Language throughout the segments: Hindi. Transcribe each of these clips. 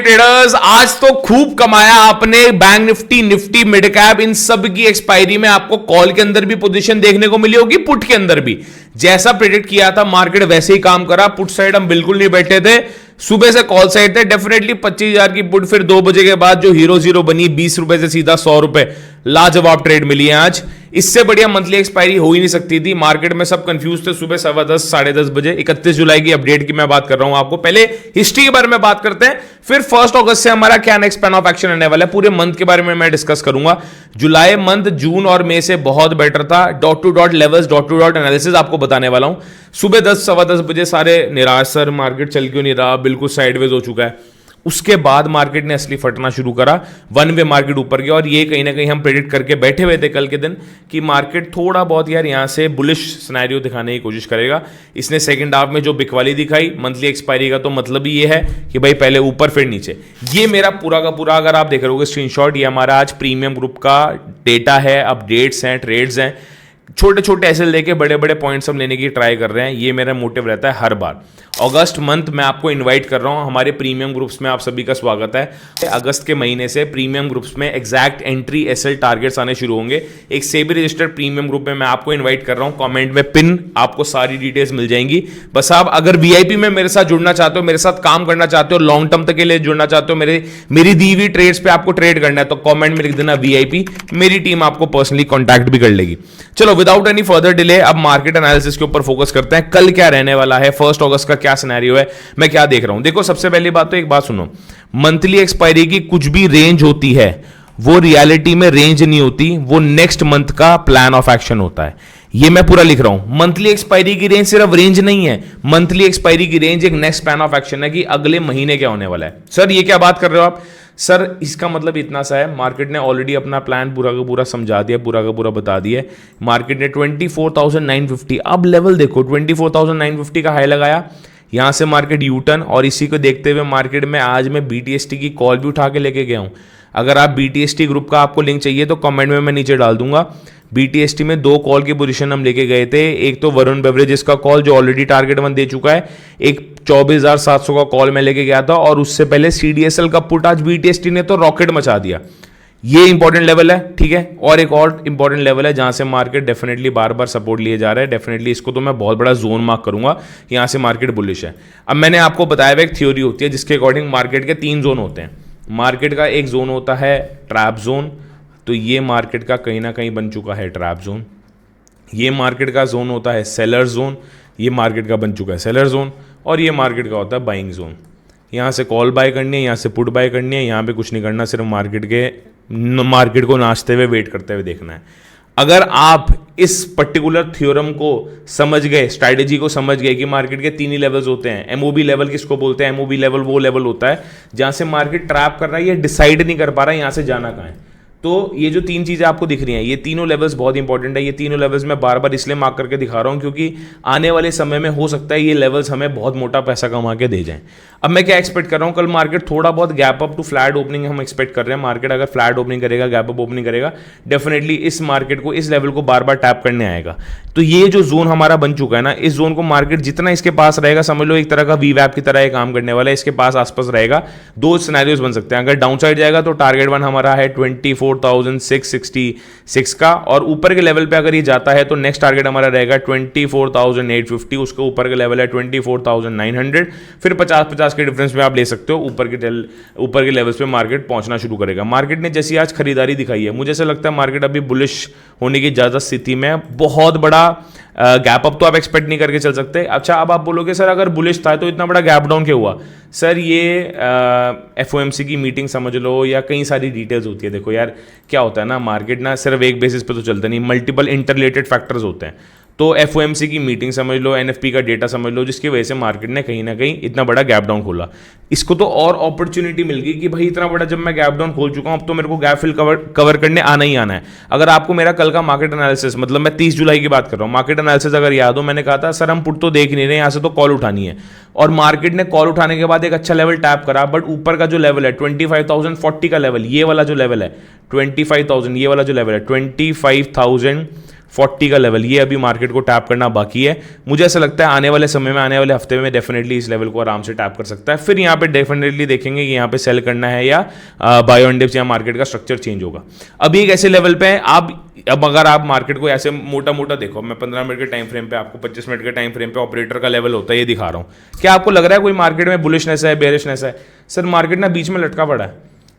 ट्रेडर्स, आज तो खूब कमाया आपने। Bank Nifty, Nifty, mid cap, इन सब की एक्सपायरी में आपको कॉल के अंदर भी पोजीशन देखने को मिली होगी, पुट के अंदर भी। जैसा प्रेडिक्ट किया था मार्केट वैसे ही काम करा। पुट साइड हम बिल्कुल नहीं बैठे थे, सुबह से कॉल साइड थे। डेफिनेटली 25,000 की पुट फिर 2 बजे के बाद जो हीरो जीरो बनी, 20 रुपए से सीधा 100 रुपए, लाजवाब ट्रेड मिली है आज। इससे बढ़िया मंथली एक्सपायरी हो ही नहीं सकती थी। मार्केट में सब कंफ्यूज थे सुबह 10:15 साढ़े 10 बजे। 31 जुलाई की अपडेट की मैं बात कर रहा हूं आपको। पहले हिस्ट्री के बारे में बात करते हैं, फिर 1 अगस्त से हमारा क्या नेक्स्ट प्लान ऑफ एक्शन रहने वाला है, पूरे मंथ के बारे में मैं डिस्कस करूंगा। जुलाई मंथ जून और मई से बहुत बेटर था। Dot to dot levels, dot to dot analysis आपको बताने वाला हूं। सुबह 10 सवा 10 बजे सारे निराश, सर मार्केट चल क्यों नहीं रहा, बिल्कुल साइडवेज हो चुका है। उसके बाद मार्केट ने असली फटना शुरू करा, वन वे मार्केट ऊपर गया। और ये कहीं ना कहीं हम प्रेडिक्ट करके बैठे हुए थे कल के दिन कि मार्केट थोड़ा बहुत यार यहां से बुलिश सिनेरियो दिखाने की कोशिश करेगा। इसने सेकंड हाफ में जो बिकवाली दिखाई मंथली एक्सपायरी का, तो मतलब ही ये है कि भाई पहले ऊपर फिर नीचे। ये मेरा पूरा का पूरा, अगर आप देख रहे हो स्क्रीनशॉट, ये हमारा आज प्रीमियम ग्रुप का डेटा है, अपडेट्स हैं, ट्रेड्स हैं। छोटे छोटे ऐसे लेके बड़े बड़े पॉइंट्स हम लेने की ट्राई कर रहे हैं। ये मेरा मोटिव रहता है हर बार। अगस्त मंथ मैं आपको इनवाइट कर रहा हूं हमारे प्रीमियम ग्रुप्स में, आप सभी का स्वागत है। अगस्त के महीने से प्रीमियम ग्रुप्स में एग्जैक्ट एंट्री एसएल टारगेट्स आने शुरू होंगे। एक सेबी रजिस्टर्ड प्रीमियम ग्रुप में मैं आपको इन्वाइट कर रहा हूं। कमेंट में पिन आपको सारी डिटेल्स मिल जाएंगी। बस आप अगर वीआईपी में मेरे साथ जुड़ना चाहते हो, मेरे साथ काम करना चाहते हो, लॉन्ग टर्म तक के लिए जुड़ना चाहते हो, मेरी दी हुई ट्रेड्स पे आपको ट्रेड करना है, तो कॉमेंट में लिख देना वीआईपी। मेरी टीम आपको पर्सनली कॉन्टैक्ट भी कर लेगी। चलो विदाउट एनी फर्दर डिले अब मार्केट एनालिसिस के ऊपर फोकस करते हैं। कल क्या रहने वाला है, 1 अगस्त का क्या सिनेरियो है, मैं क्या देख रहा हूं। देखो सबसे पहली बात तो एक बात सुनो, मंथली एक्सपायरी की कुछ भी रेंज होती है वो रियलिटी में रेंज नहीं होती, वो नेक्स्ट मंथ का प्लान ऑफ एक्शन होता है। ये मैं पूरा लिख रहा हूं। मंथली एक्सपायरी की रेंज सिर्फ रेंज नहीं है, मंथली एक्सपायरी की रेंज एक नेक्स्ट प्लान ऑफ एक्शन है कि अगले महीने क्या होने वाला है। सर ये क्या बात कर रहे हो आप? सर इसका मतलब इतना सा है, मार्केट ने ऑलरेडी अपना प्लान पूरा का पूरा समझा दिया, पूरा का पूरा बता दिया। मार्केट ने 24,950, अब लेवल देखो 24,950 का हाई लगाया, यहां से मार्केट यू टर्न। और इसी को देखते हुए मार्केट में आज मैं बीटीएसटी की कॉल भी उठा के लेके गया हूं। अगर आप बीटीएसटी ग्रुप का आपको लिंक चाहिए तो कमेंट में मैं नीचे डाल दूंगा। बीटीएसटी में 2 कॉल की पोजीशन हम लेके गए थे। एक तो वरुण बेवरेजेस का कॉल जो ऑलरेडी टारगेट 1 दे चुका है, एक 24,700 का कॉल मैं लेके गया था, और उससे पहले सीडीएसएल का पुट आज बीटीएसटी ने तो रॉकेट मचा दिया। ये इंपॉर्टेंट लेवल है, ठीक है। और एक और इंपॉर्टेंट लेवल है जहां से मार्केट डेफिनेटली बार बार सपोर्ट लिए जा रहा है। डेफिनेटली इसको तो मैं बहुत बड़ा जोन मार्क करूंगा, यहां से मार्केट बुलिश है। अब मैंने आपको बताया हुआ एक थ्योरी होती है जिसके अकॉर्डिंग मार्केट के 3 जोन होते हैं। मार्केट का एक जोन होता है ट्रैप जोन, तो ये मार्केट का कहीं ना कहीं बन चुका है ट्रैप जोन। ये मार्केट का जोन होता है सेलर जोन, ये मार्केट का बन चुका है सेलर जोन। और ये मार्केट का होता है बाइंग जोन। यहाँ से कॉल बाय करनी है, यहाँ से पुट बाय करनी है, यहाँ पे कुछ नहीं करना, सिर्फ मार्केट को नाचते हुए वेट करते हुए देखना है। अगर आप इस पर्टिकुलर थ्योरम को समझ गए, स्ट्रैटेजी को समझ गए कि मार्केट के 3 ही लेवल्स होते हैं। एमओबी लेवल किसको बोलते हैं? एमओबी लेवल वो लेवल होता है जहां से मार्केट ट्रैप कर रहा है, ये डिसाइड नहीं कर पा रहा है यहां से जाना कहां है। तो ये जो 3 चीजें आपको दिख रही हैं, ये तीनों लेवल्स बहुत इंपॉर्टेंट है। ये तीनों लेवल्स मैं बार बार इसलिए मार्क करके दिखा रहा हूं क्योंकि आने वाले समय में हो सकता है ये लेवल्स हमें बहुत मोटा पैसा कमा के दे जाएं। अब मैं क्या एक्सपेक्ट कर रहा हूं, कल मार्केट थोड़ा बहुत gap up to flat opening हम एक्सपेक्ट कर रहे हैं। मार्केट अगर फ्लैट ओपनिंग करेगा, गैप अप ओपनिंग करेगा, डेफिनेटली इस मार्केट को, इस लेवल को बार बार टैप करने आएगा। तो ये जो जोन हमारा बन चुका है ना, इस जोन को मार्केट जितना इसके पास रहेगा, समझ लो एक तरह का वी वैप की तरह ये काम करने वाला है। इसके पास आसपास रहेगा, 2 सिनेरियोस बन सकते हैं। अगर डाउन साइड जाएगा तो टारगेट 1 हमारा है 24,666 का, और ऊपर के लेवल पे अगर ये जाता है तो नेक्स्ट टारगेट हमारा रहेगा 24,850। उसके ऊपर का लेवल है 24,900। फिर 50-50 के डिफरेंस में आप ले सकते हो, ऊपर के लेवल्स पे मार्केट पहुंचना शुरू करेगा। मार्केट ने जैसी आज खरीदारी दिखाई है, मुझे ऐसा लगता है मार्केट अभी बुलिश होने की ज्यादा स्थिति में। बहुत बड़ा गैप अप तो आप एक्सपेक्ट नहीं करके चल सकते। अच्छा, अब आप बोलोगे सर अगर बुलिश था तो इतना बड़ा गैप डाउन क्यों हुआ? सर ये एफओएमसी की मीटिंग समझ लो, या कई सारी डिटेल्स होती है। देखो यार क्या होता है ना, मार्केट ना सिर्फ एक बेसिस पे तो चलता नहीं, मल्टीपल इंटररिलेटेड फैक्टर्स होते हैं। तो एफओएमसी की मीटिंग समझ लो, एनएफपी का डेटा समझ लो, जिसकी वजह से मार्केट ने कहीं ना कहीं इतना बड़ा गैप डाउन खोला। इसको तो और अपॉर्चुनिटी मिल गई कि भाई इतना बड़ा जब मैं गैप डाउन खोल चुका हूं, अब तो मेरे को गैप फिल कवर करने आना ही आना है। अगर आपको मेरा कल का मार्केट एनालिसिस, मतलब मैं 30 जुलाई की बात कर रहा हूं, मार्केट एनालिसिस अगर याद हो, मैंने कहा था सर हम पुट तो देख नहीं रहे, यहां से तो कॉल उठानी है। और मार्केट ने कॉल उठाने के बाद एक अच्छा लेवल टैप करा, बट ऊपर का जो लेवल है 25,040 का लेवल, ये वाला जो लेवल है 25,000, ये वाला जो लेवल है 25,000 40 का लेवल, ये अभी मार्केट को टैप करना बाकी है। मुझे ऐसा लगता है आने वाले समय में, आने वाले हफ्ते में डेफिनेटली इस लेवल को आराम से टैप कर सकता है। फिर यहाँ पे डेफिनेटली देखेंगे कि यहाँ पे सेल करना है या बाय ऑन डिप्स, या मार्केट का स्ट्रक्चर चेंज होगा। अभी एक ऐसे लेवल पे अब अगर आप मार्केट को ऐसे मोटा मोटा देखो, मैं 15 मिनट के टाइम फ्रेम पे आपको 25 मिनट के टाइम फ्रेम पे ऑपरेटर का लेवल होता है ये दिखा रहा हूँ। क्या आपको लग रहा है कोई मार्केट में बुलिशनेस है, बेरिशनेस है? सर मार्केट ना बीच में लटका पड़ा है।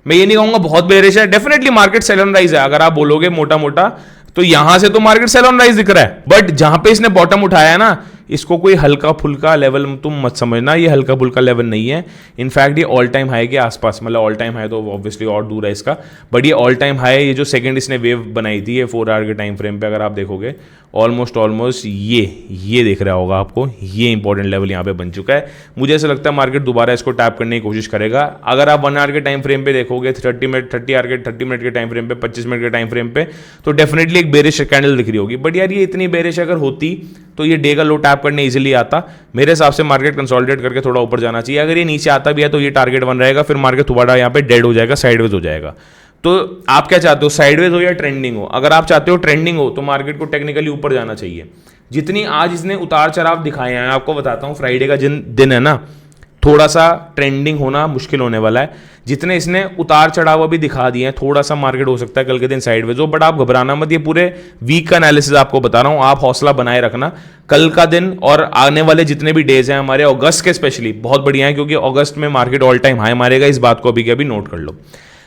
मैं ये नहीं कहूंगा बहुत बेरिश है, definitely market sell on rise है। अगर आप बोलोगे मोटा मोटा तो यहां से तो मार्केट सेल ऑन राइज दिख रहा है, बट जहां पे इसने बॉटम उठाया है ना, इसको कोई हल्का फुल्का लेवल तुम मत समझना, ये हल्का फुल्का लेवल नहीं है। इनफैक्ट ये ऑल टाइम हाई के आसपास, मतलब ऑल टाइम हाई तो ऑब्वियसली और दूर है इसका, बट ये ऑल टाइम हाई, ये जो सेकंड इसने वेव बनाई थी ये 4 आवर के टाइम फ्रेम पे अगर आप देखोगे ऑलमोस्ट ये दिख रहा होगा आपको, ये इंपॉर्टेंट लेवल यहाँ पे बन चुका है। मुझे ऐसा लगता है मार्केट दोबारा इसको टैप करने की कोशिश करेगा। अगर आप 1 आवर के टाइम फ्रेम पे देखोगे, 30 मिनट के टाइम फ्रेम पे, 25 मिनट के टाइम फ्रेम पे, तो डेफिनेटली एक बेरिश कैंडल दिख रही होगी। बट यार ये इतनी बेरिश अगर होती तो ये डे का लो टैप करने इजीली आता। मेरे हिसाब से मार्केट कंसोलिडेट करके थोड़ा ऊपर जाना चाहिए। अगर ये नीचे आता भी है तो ये टारगेट बन रहेगा, फिर मार्केट दोबारा यहाँ पे डेड हो जाएगा, साइडवेज हो जाएगा। तो आप क्या चाहते हो, साइडवेज हो या ट्रेंडिंग हो? अगर आप चाहते हो ट्रेंडिंग हो तो मार्केट को टेक्निकली ऊपर जाना चाहिए। जितनी आज इसने उतार चढ़ाव दिखाए हैं, आपको बताता हूँ, फ्राइडे का दिन है ना, थोड़ा सा ट्रेंडिंग होना मुश्किल होने वाला है। जितने इसने उतार चढ़ाव अभी दिखा दिए हैं, थोड़ा सा मार्केट हो सकता है कल के दिन साइडवेज हो, बट आप घबराना मत। ये पूरे वीक का एनालिसिस आपको बता रहा हूं, आप हौसला बनाए रखना। कल का दिन और आने वाले जितने भी डेज हैं हमारे, अगस्त के स्पेशली बहुत बढ़िया है, क्योंकि अगस्त में मार्केट ऑल टाइम हाई मारेगा। इस बात को अभी के अभी नोट कर लो।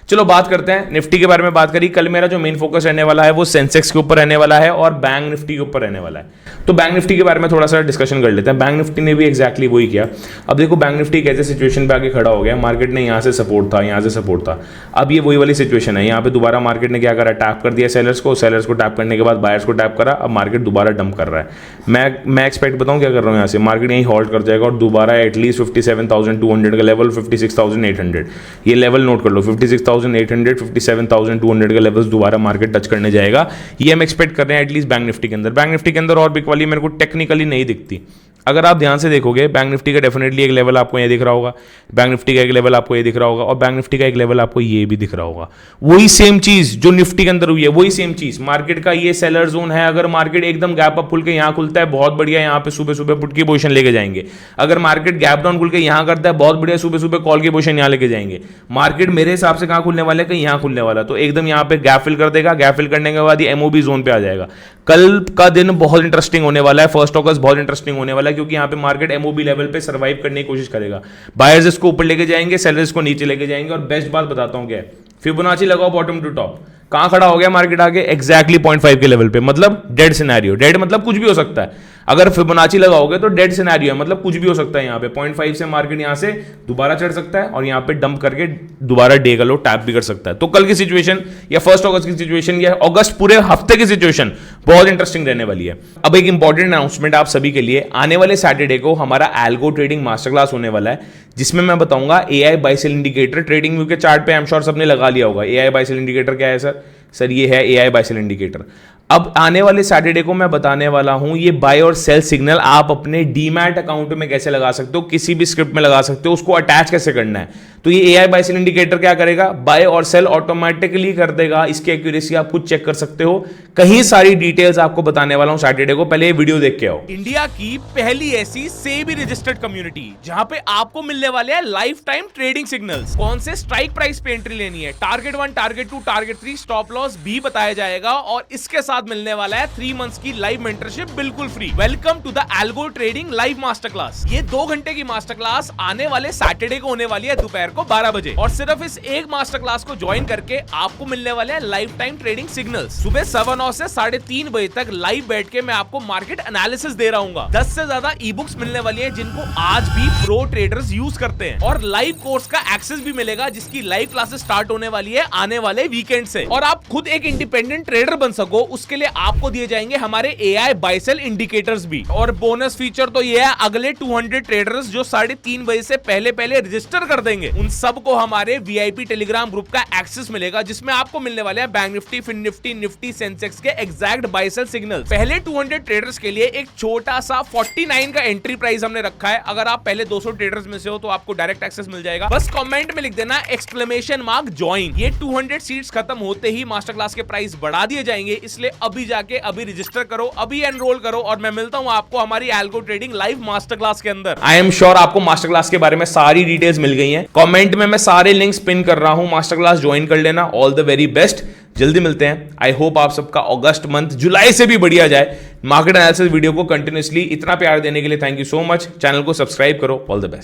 चलो बात करते हैं निफ्टी के बारे में। बात करी, कल मेरा जो मेन फोकस रहने वाला है वो सेंसेक्स के ऊपर रहने वाला है और बैंक निफ्टी के ऊपर रहने वाला है। तो बैंक निफ्टी के बारे में थोड़ा सा डिस्कशन कर लेते हैं। बैंक निफ्टी ने भी एग्जैक्टली वही किया। अब देखो बैंक निफ्टी कैसे सिचुएशन पे आके खड़ा हो गया, मार्केट ने यहाँ से सपोर्ट था, यहाँ से सपोर्ट था, अब ये वही वाली सिचुएशन है। यहाँ पे दोबारा मार्केट ने क्या करा, टैप कर दिया सेलर्स को टैप करने के बाद बायर्स को टैप करा। अब मार्केट दोबारा डंप कर रहा है। मैं एक्सपेक्ट बताऊँ क्या कर रहा हूँ, यहाँ से मार्केट यहीं हॉल्ट कर जाएगा और दोबारा एटलीस्ट 57,200 का लेवल, 56,800 ये लेवल नोट कर लो। 56,800 57,200 का लेवल्स दोबारा मार्केट टच करने जाएगा, ये हम एक्सपेक्ट कर रहे हैं एटलीस्ट बैंक निफ्टी के अंदर। बैंक निफ्टी के अंदर और बिग वाली मेरे को टेक्निकली नहीं दिखती। अगर आप ध्यान से देखोगे, बैंक निफ्टी का डेफिनेटली एक लेवल आपको ये दिख रहा होगा, बैंक निफ्टी का एक लेवल आपको ये दिख रहा होगा, और बैंक निफ्टी का एक लेवल आपको ये भी दिख रहा होगा। वही सेम चीज जो निफ्टी के अंदर हुई है, वही सेम चीज। मार्केट का ये सेलर जोन है। अगर मार्केट एकदम गैप अप खुल के यहाँ खुलता है, बहुत बढ़िया, यहाँ पे सुबह सुबह पुट की पोजीशन लेके जाएंगे। अगर मार्केट गैप डाउन खुल के यहाँ करता है, बहुत बढ़िया, सुबह सुबह कॉल की पोजीशन यहाँ लेके जाएंगे। मार्केट मेरे हिसाब से कहाँ खुलने वाला है, कहीं यहाँ खुलने वाला, तो एकदम यहाँ पे गैप फिल कर देगा। गैप फिल करने के बाद ये एमओबी जोन पे आ जाएगा। कल का दिन बहुत इंटरेस्टिंग होने वाला है, 1 अगस्त बहुत इंटरेस्टिंग होने वाला है, क्योंकि यहाँ पे मार्केट एमओबी लेवल पे सर्वाइव करने की कोशिश करेगा। बायर्स इसको ऊपर लेके जाएंगे, सेलर्स को नीचे लेके जाएंगे। और बेस्ट बात बताता हूं क्या है, फिबोनाची लगाओ बॉटम टू टॉप। कहां खड़ा हो गया मार्केट आगे, एग्जैक्टली 0.5 के लेवल पे, मतलब डेड सिनेरियो। डेड मतलब कुछ भी हो सकता है। अगर फिबोनाची लगाओगे तो डेड सिनेरियो है, मतलब कुछ भी हो सकता है। यहाँ पे 0.5 से मार्केट यहाँ से दोबारा चढ़ सकता है और यहाँ पे डंप करके दोबारा डे का लो टैप भी कर सकता है। तो कल की सिचुएशन या 1 अगस्त की सिचुएशन या अगस्त पूरे हफ्ते की सिचुएशन बहुत इंटरेस्टिंग रहने वाली है। अब एक इंपॉर्टेंट अनाउंसमेंट आप सभी के लिए, आने वाले सैटरडे को हमारा एल्गो ट्रेडिंग मास्टर क्लास होने वाला है, जिसमें मैं बताऊंगा AI buy sell indicator. Trading view के चार्ट पे आई एम श्योर सबने लगा लिया होगा। एआई बाय सेल इंडिकेटर क्या है सर? ये है एआई बाय सेल इंडिकेटर। अब आने वाले सैटरडे को मैं बताने वाला हूं ये बाय और सेल सिग्नल आप अपने डीमैट अकाउंट में कैसे लगा सकते हो, किसी भी स्क्रिप्ट में लगा सकते हो, उसको अटैच कैसे करना है। तो ये एआई बाय सेल इंडिकेटर क्या करेगा, बाय और सेल ऑटोमेटिकली कर देगा। इसकी एक्यूरेसी आप खुद चेक कर सकते हो। कहीं सारी डिटेल्स आपको बताने वाला हूं सैटरडे को, पहले ये वीडियो देख के आओ। इंडिया की पहली ऐसी सेबी रजिस्टर्ड कम्युनिटी जहां पे आपको मिलने वाले हैं लाइफ टाइम ट्रेडिंग सिग्नल्स। कौन से स्ट्राइक प्राइस पे एंट्री लेनी है, target 1, target 2, target 3, stop loss भी बताया जाएगा, और इसके साथ मिलने वाला है 3 मंथ्स की लाइव मेंटरशिप बिल्कुल free. Welcome to the algo trading live master class. ये 2 घंटे की मास्टर क्लास आने वाले सैटरडे को होने वाली है दोपहर को 12 बजे, और सिर्फ इस एक मास्टर क्लास को ज्वाइन करके आपको मिलने वाले हैं लाइफ टाइम ट्रेडिंग सिग्नल्स। सुबह 9:15 से 3:30 बजे तक लाइव बैठ के मैं आपको मार्केट एनालिसिस दे रहा हूँ। 10 से ज्यादा ई बुक्स मिलने वाली है जिनको आज भी प्रो ट्रेडर्स यूज करते हैं, और लाइव कोर्स का एक्सेस भी मिलेगा जिसकी लाइव क्लासेस स्टार्ट होने वाली है आने वाले वीकेंड से। और आप खुद एक इंडिपेंडेंट ट्रेडर बन सको, उसके लिए आपको दिए जाएंगे हमारे एआई बाय सेल इंडिकेटर्स भी। और बोनस फीचर तो ये है, अगले 200 ट्रेडर्स जो 3:30 बजे से पहले रजिस्टर कर देंगे, उन सबको हमारे वीआईपी टेलीग्राम ग्रुप का एक्सेस मिलेगा, जिसमें आपको मिलने वाले हैं बैंक निफ्टी, फिन निफ्टी, निफ्टी, सेंसेक्स के एग्जैक्ट बाय सेल सिग्नल। पहले 200 ट्रेडर्स के लिए एक छोटा सा 49 का एंट्री प्राइस हमने रखा है। अगर आप पहले 200 ट्रेडर्स में से हो तो आपको डायरेक्ट एक्सेस मिल जाएगा। बस कमेंट में लिख देना !! ज्वाइन। ये 200 सीट्स खत्म होते ही मास्टर क्लास के प्राइस बढ़ा दिए जाएंगे, इसलिए अभी जाके अभी रजिस्टर करो, अभी एनरोल करो और मैं मिलता हूं आपको हमारी algo trading live master class के अंदर। आई एम श्योर आपको मास्टर क्लास के बारे में सारी डिटेल्स मिल गई हैं। कमेंट में मैं सारे लिंक्स पिन कर रहा हूं, मास्टर क्लास ज्वाइन कर लेना। ऑल द वेरी बेस्ट, जल्दी मिलते हैं। आई होप आप सबका अगस्त मंथ जुलाई से भी बढ़िया जाए। मार्केट एनालिसिस वीडियो को कंटिन्यूअसली इतना प्यार देने के लिए thank you so much. Channel को सब्सक्राइब करो। All the best.